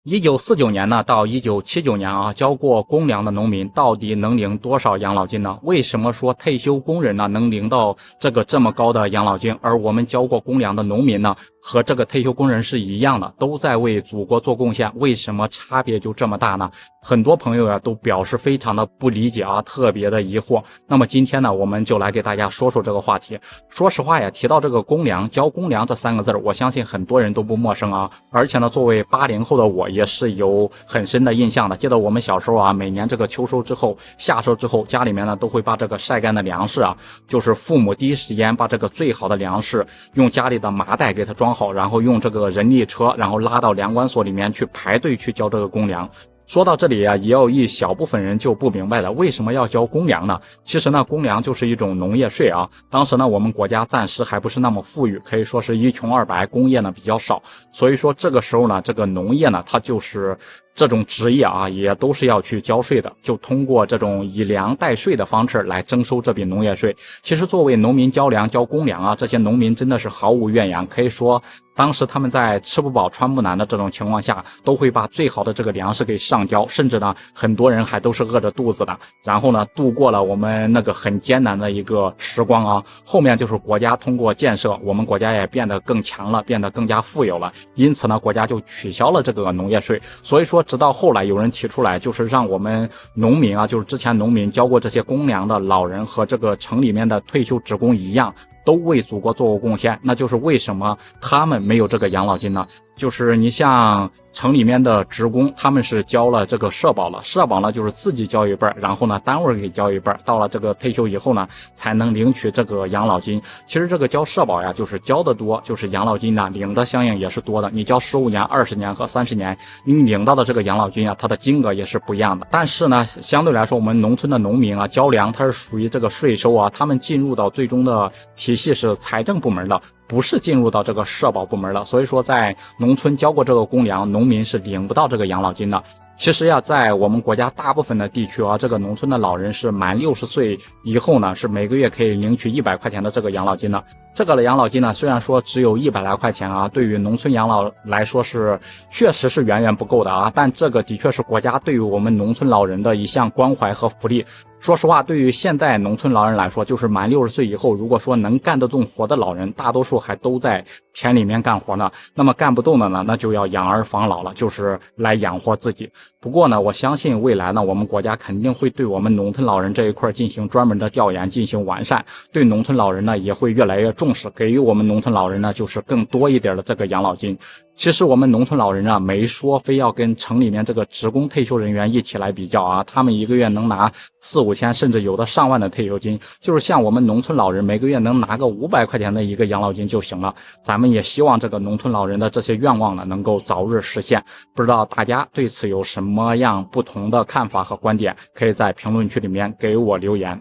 1949年呢到1979年啊，交过公粮的农民到底能领多少养老金呢？为什么说退休工人呢能领到这么高的养老金，而我们交过公粮的农民呢和这个退休工人是一样的，都在为祖国做贡献，为什么差别就这么大呢？很多朋友啊都表示非常的不理解啊，特别的疑惑。那么今天呢，我们就来给大家说说这个话题。说实话呀，提到这个公粮、交公粮这三个字，我相信很多人都不陌生啊。而且呢，作为80后的我也是有很深的印象的。记得我们小时候啊，每年这个秋收之后、夏收之后，家里面呢都会把这个晒干的粮食啊，就是父母第一时间把这个最好的粮食用家里的麻袋给它装好，然后用这个人力车，然后拉到粮管所里面去排队去交这个公粮。说到这里啊，也有一小部分人就不明白了，为什么要交公粮呢？其实呢，公粮就是一种农业税啊。当时呢，我们国家暂时还不是那么富裕，可以说是一穷二白，工业呢比较少，所以说这个时候呢，这个农业呢，它就是这种职业啊，也都是要去交税的，就通过这种以粮代税的方式来征收这笔农业税。其实作为农民交粮、交公粮啊，这些农民真的是毫无怨言，可以说当时他们在吃不饱穿不暖的这种情况下，都会把最好的这个粮食给上交，甚至呢，很多人还都是饿着肚子的。然后呢，度过了我们那个很艰难的一个时光啊。后面就是国家通过建设，我们国家也变得更强了，变得更加富有了。因此呢，国家就取消了这个农业税。所以说，直到后来有人提出来，就是让我们农民啊，就是之前农民交过这些公粮的老人和这个城里面的退休职工一样，都为祖国做过贡献。那就是为什么他们没有这个养老金呢？就是你像城里面的职工，他们是交了这个社保了，社保呢就是自己交一半，然后呢单位给交一半，到了这个退休以后呢，才能领取这个养老金。其实这个交社保呀，就是交的多，就是养老金呢领的相应也是多的。你交15年、20年和30年，你领到的这个养老金啊，它的金额也是不一样的。但是呢，相对来说，我们农村的农民啊，交粮它是属于这个税收啊，他们进入到最终的体系是财政部门的，不是进入到这个社保部门了。所以说在农村交过这个公粮，农民是领不到这个养老金的。其实呀，在我们国家大部分的地区啊，这个农村的老人是满60岁以后呢，是每个月可以领取100块钱的这个养老金的。这个养老金呢，虽然说只有100来块钱啊，对于农村养老来说是确实是远远不够的啊，但这个的确是国家对于我们农村老人的一项关怀和福利。说实话，对于现在农村老人来说，就是满60岁以后，如果说能干得动活的老人，大多数还都在田里面干活呢。那么干不动的呢，那就要养儿防老了，就是来养活自己。不过呢，我相信未来呢，我们国家肯定会对我们农村老人这一块进行专门的调研，进行完善，对农村老人呢也会越来越重视，给予我们农村老人呢就是更多一点的这个养老金。其实我们农村老人啊，没说非要跟城里面这个职工退休人员一起来比较啊，他们一个月能拿4、5千，甚至有的上万的退休金，就是像我们农村老人每个月能拿个500块钱的一个养老金就行了。咱们也希望这个农村老人的这些愿望呢能够早日实现。不知道大家对此有什么样不同的看法和观点，可以在评论区里面给我留言。